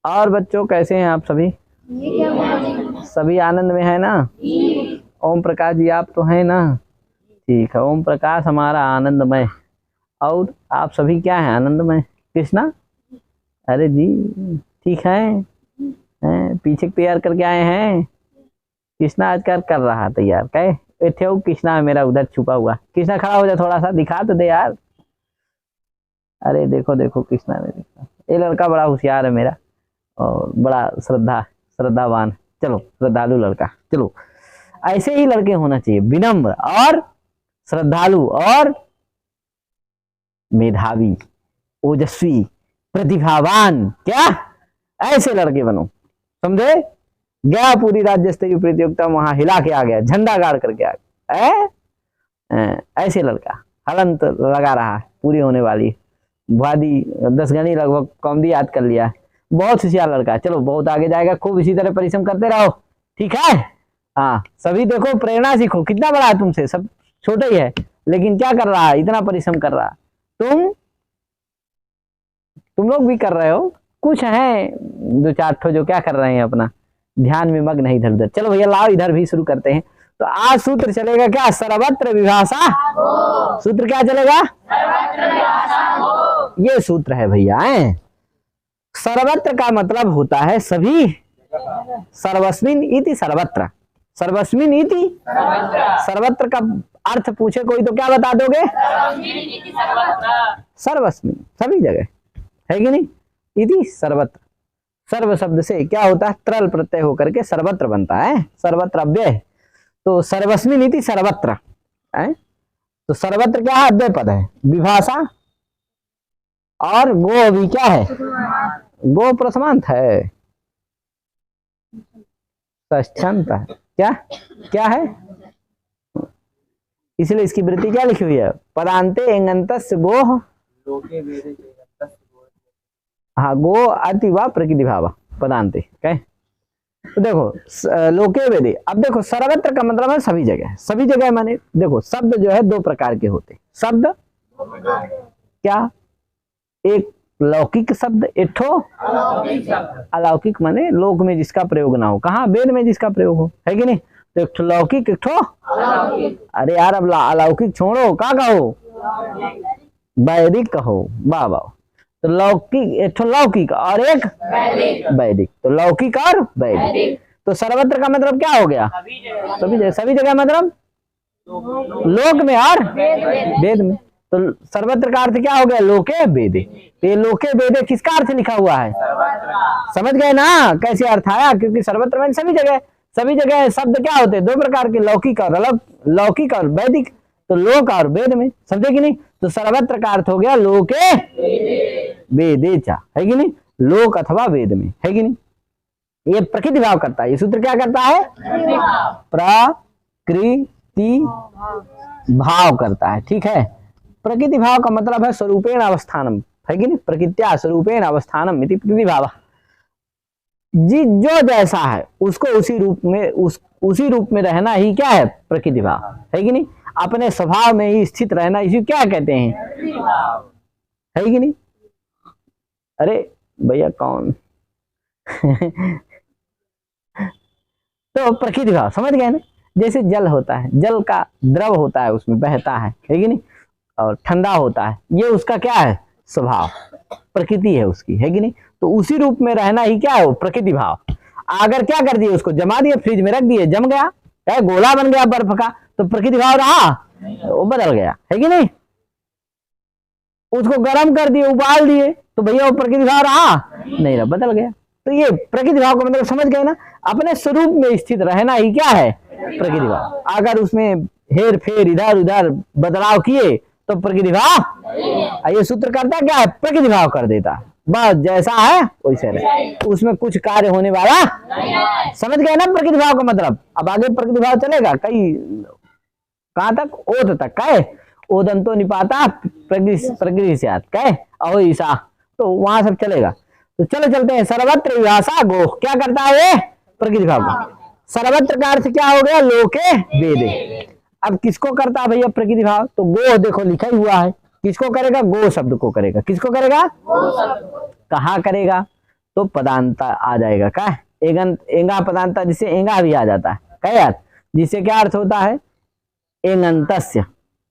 और बच्चों कैसे हैं आप सभी? सभी आनंद में है ना? ओम प्रकाश जी आप तो हैं ना? ठीक है, ओम प्रकाश हमारा आनंदमय। और आप सभी क्या हैं? आनंदमय। कृष्णा, अरे जी ठीक है, पीछे तैयार करके आए हैं। कृष्णा आजकल कर रहा तैयार कै बैठे हो? कृष्णा है मेरा उधर छुपा हुआ। कृष्णा खड़ा हो जा, थोड़ा सा दिखा तो दे यार। अरे देखो देखो कृष्णा ने देखा, ये लड़का बड़ा होशियार है मेरा और बड़ा श्रद्धावान, चलो श्रद्धालु लड़का। चलो ऐसे ही लड़के होना चाहिए, विनम्र और श्रद्धालु और मेधावी, ओजस्वी, प्रतिभावान। क्या ऐसे लड़के बनो, समझे? गया पूरी राज्य स्तरीय प्रतियोगिता, वहां हिला के आ गया, झंडा गाड़ करके आ गया। ऐसे लड़का हलंत लगा रहा है, पूरी होने वाली वादी 10 गणी लगभग कौमदी याद कर लिया। बहुत होशियार लड़का है, चलो बहुत आगे जाएगा। खूब इसी तरह परिश्रम करते रहो, ठीक है? हाँ सभी देखो, प्रेरणा सीखो। कितना बड़ा है तुमसे, सब छोटा ही है, लेकिन क्या कर रहा है, इतना परिश्रम कर रहा है। तुम लोग भी कर रहे हो, कुछ है 2-4 ठो जो क्या कर रहे हैं, अपना ध्यान में मग्न है इधर उधर। चलो भैया लाओ इधर भी शुरू करते हैं। तो आज सूत्र चलेगा क्या? सर्वत्र विभाषा। सूत्र क्या चलेगा? ये सूत्र है भैया। सर्वत्र का मतलब होता है सभी, सर्वस्मिन इति सर्वत्र। सर्वस्मिन इति सर्वत्र का अर्थ पूछे कोई तो क्या बता दोगे? सर्वस्मिन, सभी जगह, है कि नहीं? इति सर्वत्र, सर्व शब्द से क्या होता है? त्रल प्रत्यय होकर के सर्वत्र बनता है, सर्वत्र अव्यय। तो सर्वस्मिन इति सर्वत्र है, तो सर्वत्र क्या है? अव्यय पद है। विभाषा और गो अभी क्या है? गो प्रथमांत है, षष्ठ्यंत है। क्या क्या है? इसलिए इसकी वृत्ति क्या लिखी हुई है? पदांते एंगंतस्य गोः। हाँ, गो अति व प्रकृति भाव पदांते। तो देखो लोके वेदे, अब देखो सर्वत्र का मतलब है सभी जगह। सभी जगह माने देखो शब्द जो है 2 प्रकार के होते। शब्द क्या? एक लौकिक शब्द, एक ठो अलौकिक, माने लोक में जिसका प्रयोग ना हो। कहाँ? वेद में जिसका प्रयोग हो, है कि नहीं? तो एक ठो लौकिक, एक ठो। अरे यार अब अलौकिक छोड़ो, क्या कहो? वैदिक कहो। वाह वाह। तो लौकिक, एक ठो लौकिक और एक वैदिक। तो लौकिक और वैदिक। तो सर्वत्र का मतलब क्या हो गया? सभी जगह। सभी जगह मतलब लोक में और वेद में। तो सर्वत्र का अर्थ क्या हो गया? लोके वेदे। तो ये लोके वेदे किसका अर्थ लिखा हुआ है? समझ गए ना कैसे अर्थ आया? क्योंकि सर्वत्र में सभी जगह, सभी जगह शब्द क्या होते हैं? 2 प्रकार के, लौकिक और लौकिक और वैदिक। तो लोक और वेद में, समझे कि नहीं? तो सर्वत्र का अर्थ हो गया लोके वेदे चा, है कि नहीं? लोक अथवा वेद में, है कि नहीं? ये प्रकृति भाव करता है। ये सूत्र क्या करता है? प्रकृति भाव करता है, ठीक है? प्रकृति भाव का मतलब है स्वरूपेण अवस्थानम, है कि नहीं? प्रकृत्या स्वरूपेण अवस्थानम इति प्रकृति भाव। जी जो जैसा है उसको उसी रूप में रहना ही क्या है? प्रकृति भाव, है कि नहीं? अपने स्वभाव में ही स्थित रहना, इसी क्या कहते हैं? है कि नहीं? अरे भैया कौन? तो प्रकृति भाव समझ गए ना? जैसे जल होता है, जल का द्रव होता है, उसमें बहता है कि नहीं? और ठंडा होता है, ये उसका क्या है? स्वभाव, प्रकृति है उसकी, है कि नहीं? तो उसी रूप में रहना ही क्या है? प्रकृति भाव। अगर क्या कर दिए, उसको जमा दिए, फ्रिज में रख दिए, जम गया, गोला बन गया बर्फ का, तो प्रकृति भाव रहा? वो बदल गया, है कि नहीं? उसको गर्म कर दिए, उबाल दिए, तो भैया वो प्रकृति भाव रहा? नहीं रहा, बदल गया। तो ये प्रकृति भाव का मतलब समझ गए ना? अपने स्वरूप में स्थित रहना ही क्या है? प्रकृति भाव। अगर उसमें हेर फेर इधर उधर बदलाव किए तो प्रकृति भाव। ये सूत्र करता क्या है? प्रकृति भाव कर देता, बस जैसा है वैसे रहे, उसमें कुछ कार्य होने वाला। समझ गए ना प्रकृति भाव का मतलब? अब आगे प्रकृति भाव चलेगा कई कहां तक? ओत तक। कहे ओदंतो निपाता प्रकृति से कहे अहो ईसा, तो वहां सब चलेगा। तो चलो चलते हैं। सर्वत्र विभाषा गो, क्या करता है ये? प्रकृति भाव को। सर्वत्र का अर्थ क्या हो गया? लोके वेदे। अब किसको करता है भैया प्रकृति भाव? तो गो देखो लिखा ही हुआ है, किसको करेगा? गो शब्द को करेगा। किसको करेगा? कहाँ करेगा? तो पदांता आ जाएगा। क्या एंगा पदांता, जिससे एंगा भी आ जाता है। क्या यार, जिससे क्या अर्थ होता है, एंगंतस्य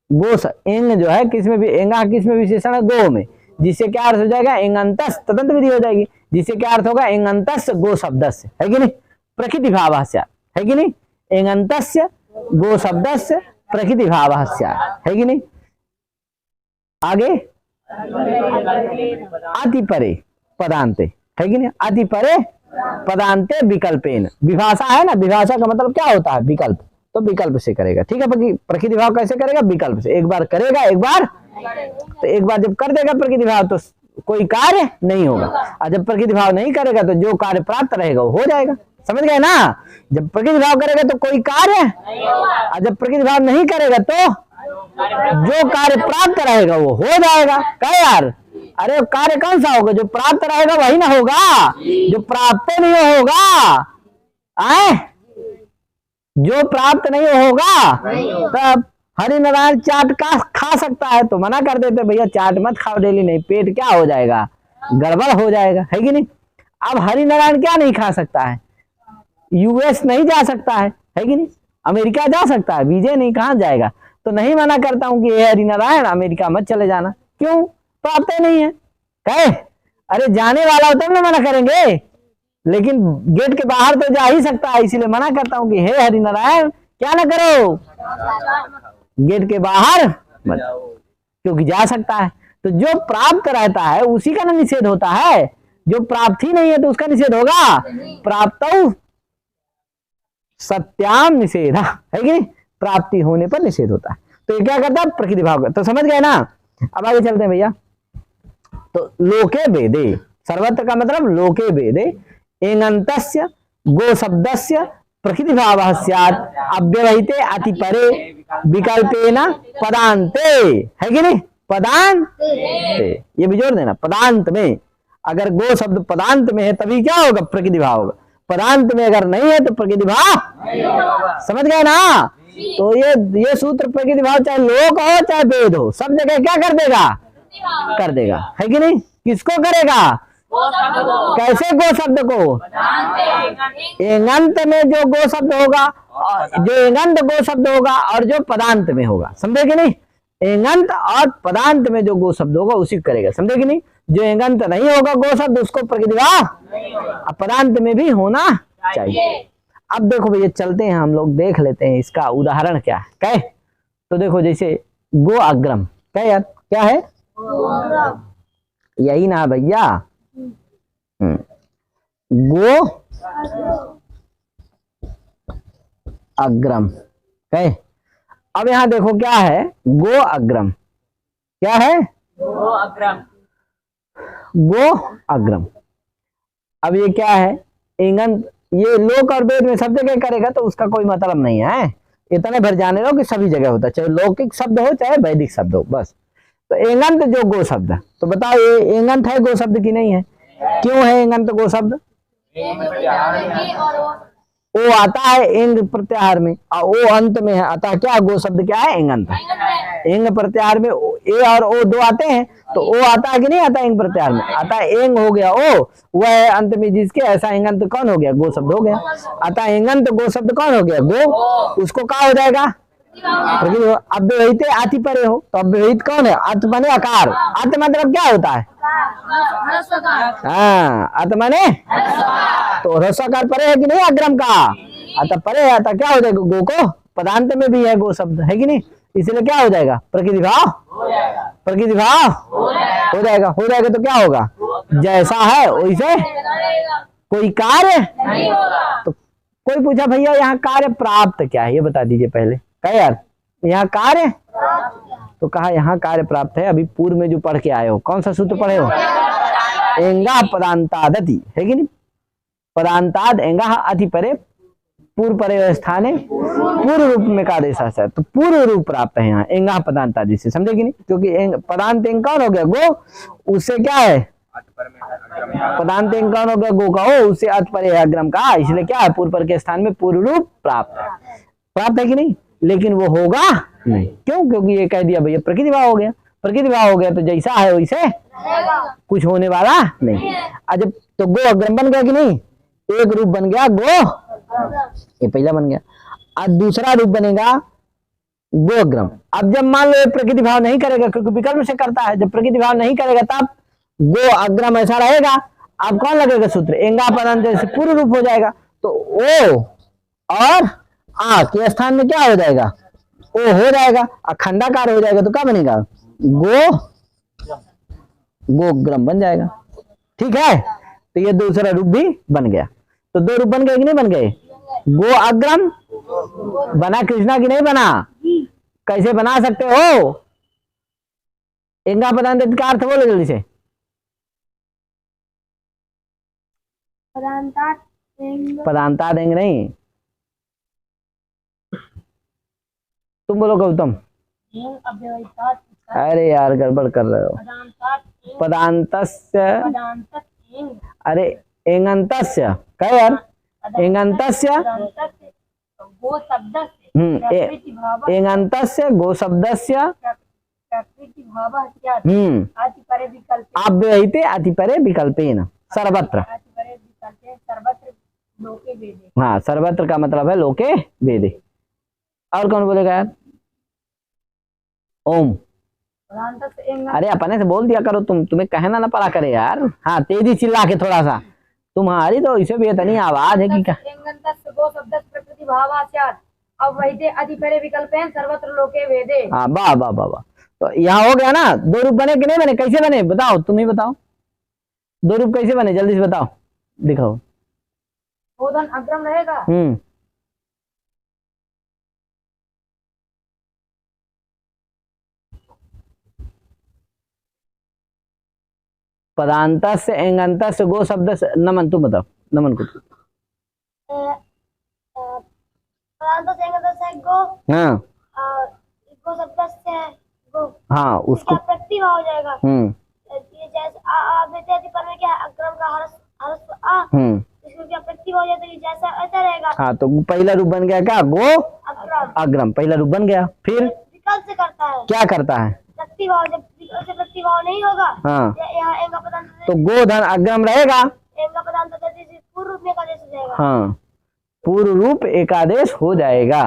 गो। एंग जो है किसमें भी, एंगा किसमें विशेषण है, गो में, जिससे क्या अर्थ हो जाएगा, एंगंतस तदंत विधि हो जाएगी, जिससे क्या अर्थ होगा, एंगंतस्य गो शब्दस्य, है कि नहीं, प्रकृति भावस्य, है कि नहीं, एंगंतस्य गो शब्दस्य प्रकृति भावस्य, है कि नहीं। आगे अति परे पदांते, है कि नहीं, अति परे पदांते विकल्पेन। विभाषा है ना, विभाषा का मतलब क्या होता है, विकल्प, तो विकल्प से करेगा। ठीक है, प्रकृति भाव कैसे करेगा, विकल्प से। एक बार करेगा, एक बार, तो एक बार जब कर देगा प्रकृति भाव तो कोई कार्य नहीं होगा, और जब प्रकृति भाव नहीं करेगा तो जो कार्य प्राप्त रहेगा वो हो जाएगा। समझ गए ना, जब प्रकृति भाव करेगा तो कोई कार्य, और जब प्रकृति भाव नहीं करेगा तो जो कार्य प्राप्त रहेगा वो हो जाएगा। क्या यार, अरे कार्य कौन सा होगा, जो प्राप्त रहेगा वही ना होगा, जो प्राप्त नहीं होगा, आए जो प्राप्त नहीं होगा, तब हरि नारायण चाट का खा सकता है तो मना कर देते, भैया चाट मत खाओ डेली, नहीं पेट क्या हो जाएगा, गड़बड़ हो जाएगा, है कि नहीं। अब हरि नारायण क्या नहीं खा सकता है, यूएस नहीं जा सकता है कि नहीं, अमेरिका जा सकता है, विजय नहीं, कहाँ जाएगा, तो नहीं मना करता हूं कि हे हरि नारायण अमेरिका मत चले जाना, क्यों, प्राप्त ही नहीं है। कहे अरे जाने वाला होता है ना मना करेंगे, लेकिन गेट के बाहर तो जा ही सकता है, इसीलिए मना करता हूं कि हे हरि नारायण क्या ना करो, गेट के बाहर मत, क्योंकि जा सकता है। तो जो प्राप्त रहता है उसी का ना निषेध होता है, जो प्राप्त ही नहीं है तो उसका निषेध होगा, प्राप्त सत्याम निषेधा, है कि नहीं, प्राप्ति होने पर निषेध होता है। तो ये क्या करता है, प्रकृति भाव का। तो समझ गए ना, अब आगे चलते हैं भैया। तो लोके वेदे, सर्वत्र का मतलब लोके वेदे, एंगंतस्य गो शब्दस्य प्रकृति भावः स्यात् अव्यवहिते अति परे विकल्पेन पदांते, है कि नहीं, पदांते, ये भी जोड़ देना, पदांत में। अगर गो शब्द पदांत में है तभी क्या होगा, प्रकृति भाव होगा, पदांत में अगर नहीं है तो प्रकृति भाव। समझ गए ना, तो ये सूत्र प्रकृति भाव चाहे लोक हो चाहे वेद हो, सब जगह क्या कर देगा, कर देगा, है कि नहीं। किसको करेगा, कैसे गो शब्द को, एंगंत में जो गो शब्द होगा, जो एंगंत गो शब्द होगा और जो पदांत में होगा, समझे कि नहीं, एंगंत और पदांत में जो गो शब्द होगा उसी करेगा, समझे कि नहीं। जो एंगंत नहीं होगा गो शब्द उसको प्रकृति भाव, पदांत में भी होना चाहिए। अब देखो भैया चलते हैं हम लोग, देख लेते हैं इसका उदाहरण क्या है। कहे तो देखो जैसे गो अग्रम, क्या यार, क्या है, यही ना भैया, गो अग्रम। कहे अब यहां देखो क्या है, गो अग्रम, क्या है, गो अग्रम, गो अग्रम। अब ये क्या है, एंगंत, ये लोक और वेद में सब जगह करेगा तो उसका कोई मतलब नहीं है, इतने भर जाने लो कि सभी जगह होता है, चाहे लौकिक शब्द हो चाहे वैदिक शब्द हो, बस। तो एंगंत जो गो शब्द, तो बताओ ये एंगंत है गो शब्द की नहीं है, क्यों है एंगंत गो शब्द, ओ आता है एंग प्रत्याहार में और ओ अंत में है, अतः क्या गो शब्द क्या है, एंगंत है। एंग प्रत्याहार में ए और ओ दो आते हैं, तो ओ आता है कि नहीं आता, एंग प्रत्याहार में आता है, एंग हो गया ओ, वह है अंत में जिसके, ऐसा एंगंत कौन हो गया, गो शब्द हो गया। अतः एंगंत गो शब्द कौन हो गया, गो, उसको क्या हो जाएगा, अव्यवहित आति परे हो, तो अव्यवहित कौन है, अत माने आकार, अत मतलब क्या होता है, हाँ अत माने, तो ह्रस्वकार परे है कि नहीं अग्रम का, अतः परे आता क्या हो जाएगा, गो को पदांत में भी है गो शब्द, है कि नहीं, इसलिए क्या हो जाएगा, प्रकृति भाव, प्रकृति भाव हो जाएगा, हो जाएगा तो क्या होगा, जैसा है वैसे कोई कार्य नहीं होगा। तो कोई पूछा भैया यहाँ कार्य प्राप्त क्या है, ये बता दीजिए पहले, कहे यार यहाँ कार्य, तो कहा यहाँ कार्य प्राप्त है, अभी पूर्व में जो पढ़ के आए हो, कौन सा सूत्र पढ़े हो, एंगा पदांतादति, है कि नहीं, पदांताद एंगा अति परे पूर्व परे स्थाने पूर्व रूप में का आदेश है, तो पूर्व रूप प्राप्त है यहाँ एंगा पदांतादि से, समझे कि नहीं, क्योंकि पदांत एंग कौन हो गया, गो, उससे क्या है, पदांत एंग कौन हो गया, गो का हो, उससे अत परे अग्रम का, इसलिए क्या है, पूर्व पर के स्थान में पूर्व रूप प्राप्त है, प्राप्त है कि नहीं, लेकिन वो होगा नहीं, क्यों, क्योंकि ये कह दिया भैया प्रकृति भाव हो गया, प्रकृति भाव हो गया तो जैसा है वैसे कुछ होने वाला नहीं। जब तो गो अग्रम बन गया कि नहीं, एक रूप बन गया गो, ये पहला बन गया। अब दूसरा रूप बनेगा गो अग्रम। अब जब मान लो प्रकृति भाव नहीं करेगा, क्योंकि विकल्प से करता है, जब प्रकृति भाव नहीं करेगा तब गो अग्रम ऐसा रहेगा। अब कौन लगेगा सूत्र, एंगा पदांत से पूर्व रूप हो जाएगा। तो ओ और आ के स्थान में क्या हो जाएगा, ओ हो जाएगा, अखंडाकार हो जाएगा, तो क्या बनेगा गो गोग्रम बन जाएगा। ठीक है, तो ये दूसरा रूप भी बन गया। तो दो रूप बन गए कि नहीं बन गए, गो अग्रम बना कृष्णा की नहीं बना, कैसे बना सकते हो, एंगा पदांत का अर्थ बोलो जल्दी से। पदांता देंगे नहीं, तुम बोलो गौतम। अरे यार गड़बड़ कर रहे हो। पदांतस्य, अरे एंगंतस्य क्या यार, एंगंतस्य एंगंतस्य गो शब्दस्य अव्यवहिते अतिपरे विकल्पेन सर्वत्र। हाँ, सर्वत्र का मतलब है लोके वेदे। और कौन बोलेगा यार, ओम। अरे अपने से बोल दिया करो, तुम्हें कहना ना पड़ा करे यार। हाँ, तेजी चिल्ला के थोड़ा सा, तुम्हारी तो इसे भी इतनी आवाज है कि क्या। हाँ, वाह वाह वाह वाह। तो यहाँ हो गया ना, दो रूप बने कि नहीं बने, कैसे बने बताओ, तुम ही बताओ, दो रूप कैसे बने जल्दी से बताओ, दिखाओ। गोधन अग्रम रहेगा। पदांतस्य एंगंतस्य गो शब्दस्य, नमन तुम बताओ, नमन को। गो, हाँ गो शब्दस्य गो, हाँ, उसको प्रकृति भाव हो जाएगा। ये जैसे पर में क्या है, अग्रम का हर्ष आ, इसमें क्या प्रकृति भाव हो जाता है, जैसा ऐसा रहेगा। हाँ, तो पहला रूप बन गया क्या, गो अग्रम, पहला रूप बन गया। फिर विकल्प से करता है, क्या करता है, प्रकृति भाव, जब विकल्प से प्रकृति भाव नहीं होगा। हाँ, यहाँ एंगा पदांत तो गोधन अग्रम रहेगा, एंगा पदांत पूर्व रूप में एकादेश हो जाएगा। हाँ, पूर्व रूप एकादेश हो जाएगा।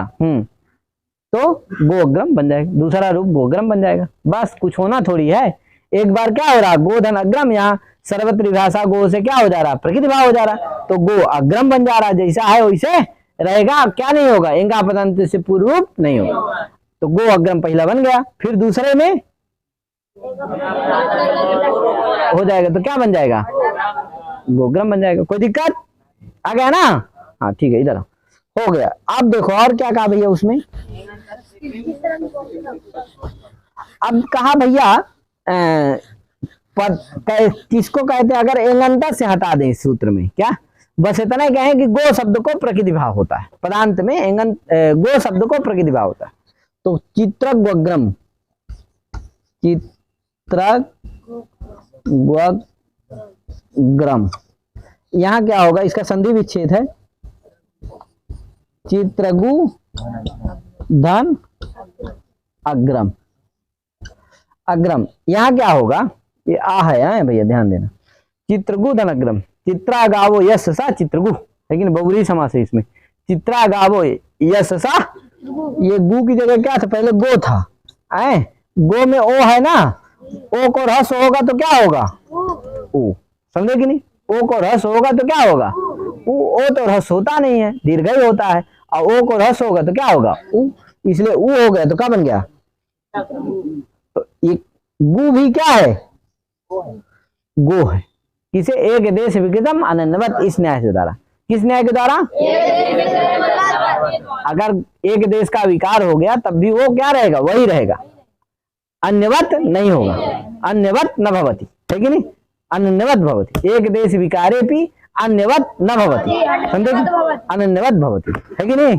तो गोग्रम बन जाएगा, दूसरा रूप गोग्रम बन जाएगा। बस कुछ होना थोड़ी है, एक बार क्या हो रहा, गोधन अग्रम, यहाँ सर्वत्र विभाषा गो से क्या हो जा रहा, प्रकृति भाव हो जा रहा, तो गो अग्रम बन जा रहा, जैसा है वैसे रहेगा। क्या नहीं होगा, एंगा पदांत से पूर्व रूप नहीं होगा। तो गो अग्रम पहला बन गया, फिर दूसरे में हो जाएगा, तो क्या बन जाएगा, गोग्रम बन जाएगा। कोई दिक्कत आ गया ना। हाँ ठीक है, इधर हो गया। अब देखो और क्या कहा भैया उसमें, अब कहा भैया किसको कहते हैं, अगर एंगंता से हटा दें इस सूत्र में, क्या बस इतना ही कहें कि गो शब्द को प्रकृति भाव होता है, पदांत में गो शब्द को प्रकृति भाव होता है। तो चित्रक वग्रम, चित्रक वग्रम, यहाँ क्या होगा, इसका संधि विच्छेद है, चित्रगु धन अग्रम, अग्रम यहाँ क्या होगा, ये आ है भैया ध्यान देना, चित्रगु धन अग्रम, चित्रा गावो यश सा चित्रगु, लेकिन बहुब्रीहि समास है इसमें, चित्रा गावो यश सा, ये गु की जगह क्या था, पहले गो था, गो में ओ है ना, ओ को रस होगा तो क्या होगा, ओ, समझे कि नहीं, ओ को रस होगा तो क्या होगा, ओ तो रस होता नहीं है, दीर्घ ही होता है, और ओ को रस होगा तो क्या होगा, उ, इसलिए उ हो गया तो क्या बन गया। तो ये गु भी क्या है, गो है, किसे, एक देश विकृतम अनन्यवत, इस न्याय से द्वारा, किस न्याय के द्वारा, अगर एक देश का विकार हो गया तब भी वो क्या रहेगा, वही रहेगा, अन्यवत नहीं होगा, अन्यवत न भवति, है कि नहीं, अन्यवत भवति, एक देश विकारे भी अन्यवत न भवति, समझे, अन्यवत भवति, है कि नहीं।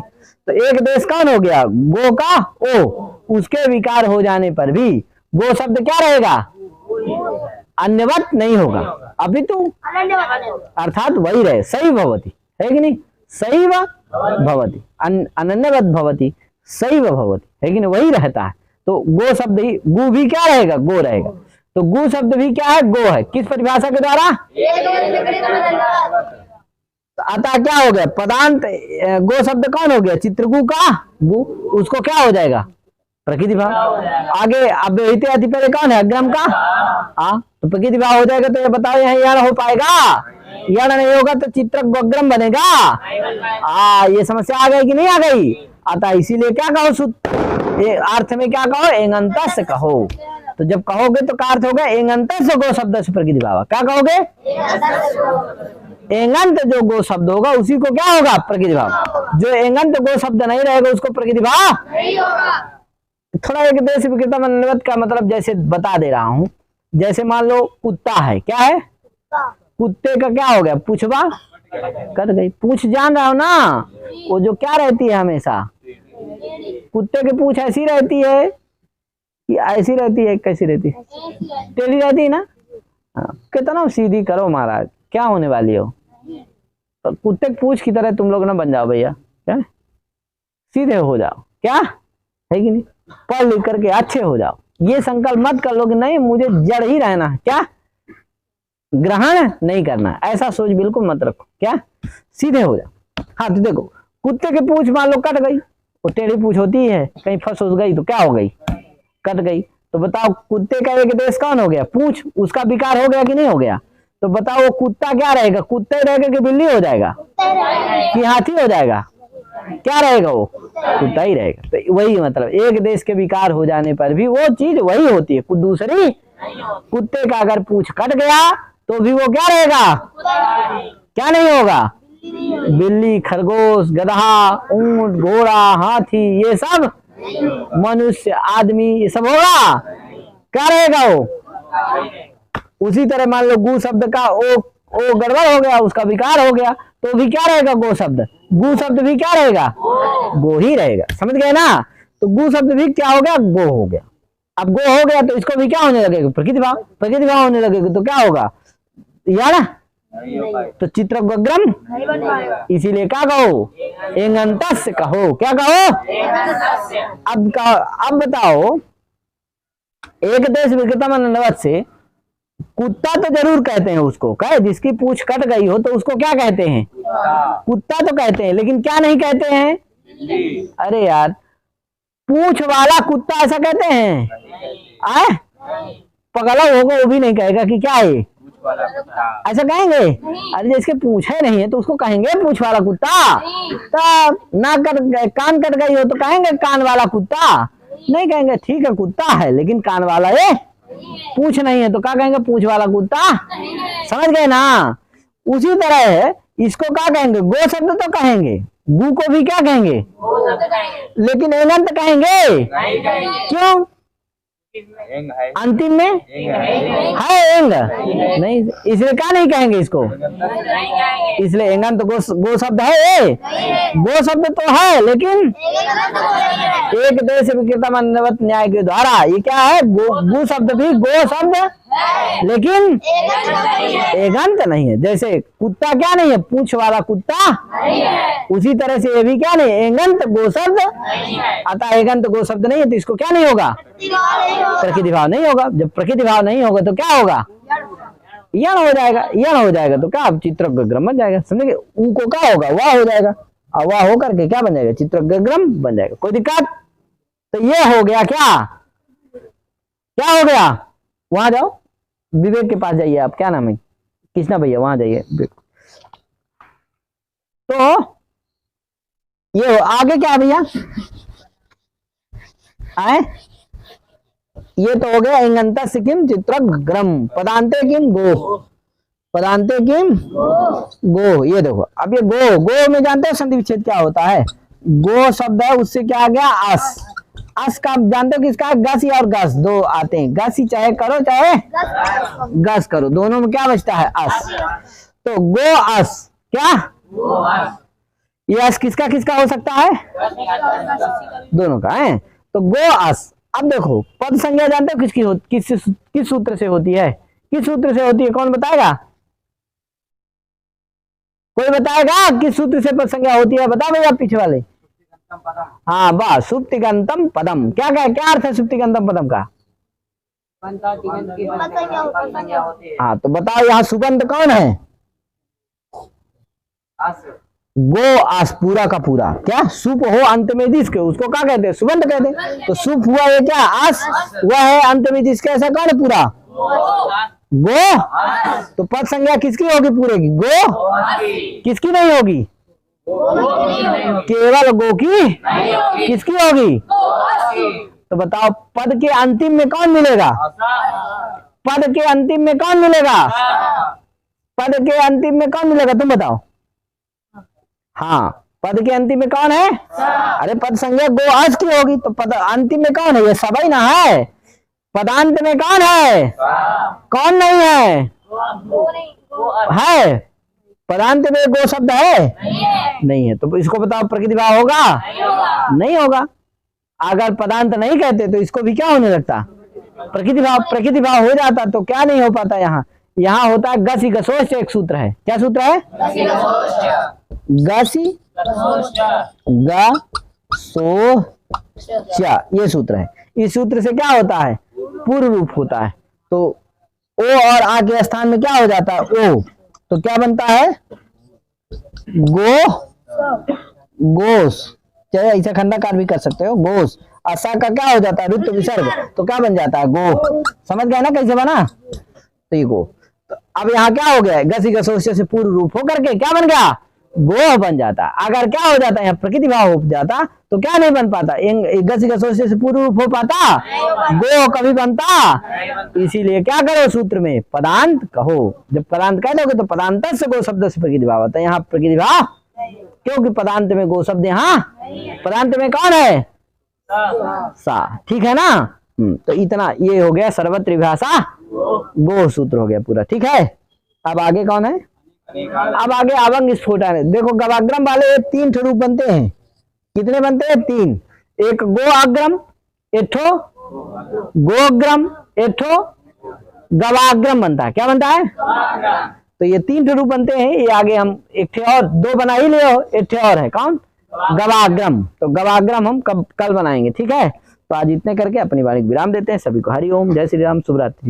तो एक देश कौन हो गया, गो का ओ, उसके विकार हो जाने पर भी गो शब्द क्या रहेगा, अन्यवत नहीं होगा, अभी तो अर्थात वही रहे, सही भवति, है कि नहीं, सही भवति, अनन्यवत भवति, सही भवति, है कि नहीं, वही रहता है। तो गो शब्द ही, गु भी क्या रहेगा, गो रहेगा। तो गु शब्द भी क्या है, गो है। किस परिभाषा के द्वारा, अतः क्या हो गया, पदांत गो शब्द कौन हो गया, चित्रगु का गु, उसको क्या हो जाएगा, प्रकृति भाव। आगे अव्यवहित अति पहले कौन है, अग्रम का तो प्रकृति भाव हो जाएगा। तो ये बताओ यहाँ यण हो पाएगा, यण नहीं होगा तो चित्रक गोग्रम बनेगा। ये समस्या आ गई कि नहीं आ गई। अतः इसीलिए क्या कहो, अर्थ में क्या कहो, एंगंतस्य कहो। तो जब कहोगे तो का अर्थ होगा एंगंतस्य गो शब्द से प्रकृति भाव। क्या कहोगे, एंगंत जो गो शब्द होगा उसी को क्या होगा, प्रकृति भाव। जो एंगंत गो शब्द नहीं रहेगा उसको प्रकृति भाव नहीं होगा। थोड़ा एक देश विकृतम अन्वत का मतलब जैसे बता दे रहा हूं। जैसे मान लो कुत्ता है, क्या है, कुत्ते का क्या हो गया, पूछवा कट गई। पूछ जान रहा हो ना, वो जो क्या रहती है हमेशा, कुत्ते की पूछ ऐसी रहती है कि ऐसी रहती है, कैसी रहती है, टेढ़ी रहती है ना। कितना सीधी करो महाराज, क्या होने वाली हो। तो कुत्ते की पूछ की तरह तुम लोग ना बन जाओ भैया, क्या सीधे हो जाओ, क्या है कि नहीं, पढ़ लिख करके अच्छे हो जाओ। ये संकल्प मत कर लो कि नहीं मुझे जड़ ही रहना है, क्या ग्रहण नहीं करना, ऐसा सोच बिल्कुल मत रखो, क्या सीधे हो जाओ। हाँ तो देखो कुत्ते की पूछ मान लो कट गई, वो टेढ़ी पूछ होती है, कहीं फंस गई तो क्या हो गई, कट गई। तो बताओ कुत्ते का एक देश कौन हो गया, पूछ, उसका विकार हो गया कि नहीं हो गया। तो बताओ वो कुत्ता क्या रहेगा, कुत्ते रहेगा कि बिल्ली हो जाएगा कि हाथी हो जाएगा, क्या रहेगा, वो कुत्ता ही रहेगा। तो वही मतलब एक देश के विकार हो जाने पर भी वो चीज वही होती है, कुछ दूसरी। कुत्ते का अगर पूछ कट गया तो भी वो क्या रहेगा, क्या नहीं होगा, बिल्ली, खरगोश, गधा, ऊंट, घोड़ा, हाथी, ये सब मनुष्य, आदमी, ये सब होगा, क्या रहेगा वो। उसी तरह मान लो गु शब्द का ओ गड़बड़ हो गया, उसका विकार हो गया, तो भी क्या रहेगा, गो शब्द, गु शब्द भी क्या रहेगा, गो ही रहेगा। समझ गए ना। तो गु शब्द भी क्या हो गया, गो हो गया। अब गो हो गया तो इसको भी क्या होने लगेगा, प्रकृति भाव, प्रकृति भाव होने लगेगा तो क्या होगा, यार तो चित्र गोग्रम, इसीलिए क्या कहो, एंगंतस्य कहो, क्या कहो। अब बताओ, एक देश विकृतम अन्वत से कुत्ता तो जरूर कहते हैं उसको, कहे जिसकी पूछ कट गई हो तो उसको क्या कहते हैं, कुत्ता तो कहते हैं, लेकिन क्या नहीं कहते हैं, अरे यार पूछ वाला कुत्ता ऐसा कहते हैं, आए पगला होगा वो भी नहीं कहेगा कि क्या है, ऐसा कहेंगे। अरे जिसके पूछ है नहीं है तो उसको कहेंगे पूछ वाला कुत्ता। तब ना कान कट गई हो तो कहेंगे कान वाला कुत्ता, नहीं कहेंगे ठीक है कुत्ता है लेकिन कान वाला है, पूछ नहीं है तो क्या कहेंगे, पूछ वाला कुत्ता। समझ गए ना। उसी तरह है, इसको क्या कहेंगे, गो शब्द तो कहेंगे, गु को भी क्या कहेंगे, लेकिन एंगंत कहेंगे, क्यों, अंतिम में है एंग नहीं, इसलिए क्या नहीं कहेंगे इसको, इसलिए एंगंत गो शब्द है, गो शब्द तो है लेकिन एक देश विकृतम अन्वत न्याय के द्वारा ये क्या है, गु शब्द भी गो शब्द लेकिन एगंत नहीं है। जैसे कुत्ता क्या नहीं है, पूछ वाला कुत्ता, उसी तरह से ये भी क्या नहीं, एगंत गो शब्द। अतः एगंत गो शब्द नहीं है तो इसको क्या नहीं होगा, प्रकृति भाव नहीं होगा। जब प्रकृति भाव नहीं होगा तो क्या होगा, यण हो जाएगा, यण हो जाएगा तो क्या चित्रग्रम बन जाएगा। समझे, ऊ को क्या होगा, वाह हो जाएगा, और वाह होकर के क्या बन जाएगा, चित्रग्रम बन जाएगा। कोई दिक्कत। तो ये हो गया, क्या हो गया, वहां जाओ विवेक के पास जाइए आप, क्या नाम है, कृष्णा भैया, वहां जाइए। तो ये आगे क्या भैया आए, ये तो हो गया एंगंतस्य किम चित्रग्रम, पदांते किम गो, पदांते किम गो। ये देखो अब ये गो में जानते हो संधि विच्छेद क्या होता है, गो शब्द है उससे क्या आ गया, अस, अस का जानते हो किसका, गसी और गस दो आते हैं, गसी चाहे करो चाहे गस करो, दोनों में क्या बचता है, अस। तो गो अस, क्या ये अस किसका किसका हो सकता है, दोनों का है। तो गो अस। अब देखो पद संज्ञा जानते हो किसकी किस सूत्र से होती है, किस सूत्र से होती है, कौन बताएगा, कोई बताएगा किस सूत्र से पद संज्ञा होती है, बता भैया पीछे वाले, हाँ वाह, सुप्तिगंतम पदम। क्या क्या अर्थ है सुप्तिगंतम पदम का? हाँ तो बताओ यहाँ सुबंत कौन है? गो आस, पूरा का पूरा। क्या सुप हो अंत में जिसके, उसको क्या कहते हैं? सुबंत कहते हैं। तो सुप हुआ ये क्या? आस। वह है अंत में जिसके, ऐसा कौन है पूरा? गो। तो पद संज्ञा किसकी होगी पूरे की? गो। किसकी नहीं होगी? केवल गो की। किसकी होगी? तो बताओ पद के अंतिम में कौन मिलेगा? पद के अंतिम में कौन मिलेगा? पद के अंतिम में कौन मिलेगा? तुम बताओ। हाँ, पद के अंतिम में कौन है? अरे पद संज्ञा गो आज की होगी, तो पद अंतिम में कौन है? ये सब ही ना है। पदांत में कौन है? कौन नहीं है? है। पदांत में गो शब्द है? नहीं है। तो इसको बताओ प्रकृति भाव होगा? नहीं होगा। अगर पदांत नहीं कहते तो इसको भी क्या होने लगता? प्रकृति भाव। प्रकृति भाव हो जाता तो क्या नहीं हो पाता? यहाँ होता है गसी गसोच। एक सूत्र है। क्या सूत्र है? गसी गसोच, ये सूत्र है। इस सूत्र से क्या होता है? पूर्व रूप होता है। तो ओ और आ के स्थान में क्या हो जाता है? ओ। तो क्या बनता है? गो गोस। चाहे ऐसा खंडाकार भी कर सकते हो। गोस। असा का क्या हो जाता है? ऋतु विसर्ग। तो क्या बन जाता है? गो। समझ गए ना कैसे बना? तो ये गो। तो अब यहाँ क्या हो गया? गसी गसोच से पूर्व रूप होकर के क्या बन गया? गो बन जाता। अगर क्या हो जाता है? यहाँ प्रकृति भाव हो जाता तो क्या नहीं बन पाता? गसी गसोच से पूर्व रूप हो पाता? गो कभी बनता? इसीलिए क्या करो सूत्र में? पदांत कहो। जब पदांत कह दोगे तो पदांत से गो शब्द से प्रकृति भाव होता है। यहाँ प्रकृति भाव क्योंकि पदांत में गो शब्द, यहाँ पदांत में कौन है? सा। ठीक है ना? तो इतना ये हो गया सर्वत्र विभाषा गो सूत्र हो गया पूरा। ठीक है। अब आगे कौन है? अब आगे अवंग स्फोटन है। देखो गवाग्रम वाले 3 रूप बनते हैं। कितने बनते हैं? 3। एक गो अग्रम, एक ठो गोग्रम, एक ठो गवाग्रम बनता है। क्या बनता है? तो ये 3 रूप बनते हैं। ये आगे हम एक ठे और 2 बना ही ले, एक ठे और है। कौन? गवाग्रम। तो गवाग्रम हम कल बनाएंगे। ठीक है। तो आज इतने करके अपनी वाणी विराम देते हैं। सभी को हरि ओम, जय श्री राम, शुभ रात्रि।